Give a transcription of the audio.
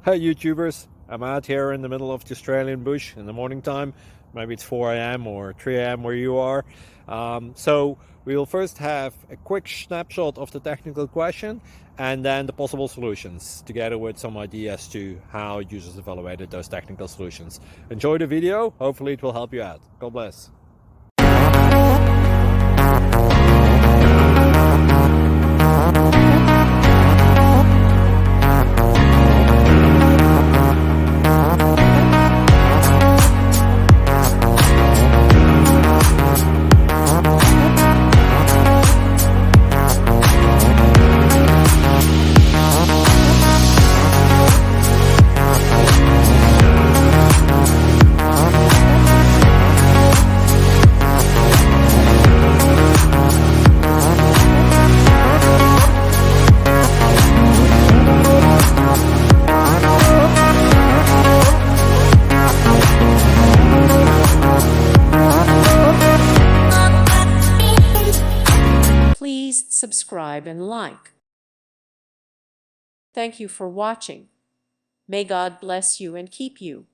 Hey YouTubers, I'm out here in the middle of the Australian bush in the morning time. Maybe it's 4 a.m. or 3 a.m. where you are. So we'll first have a quick snapshot of the technical question and then the possible solutions, together with some ideas to how users evaluated those technical solutions. Enjoy the video, hopefully it will help you out. God bless. Please subscribe and like. Thank you for watching. May God bless you and keep you.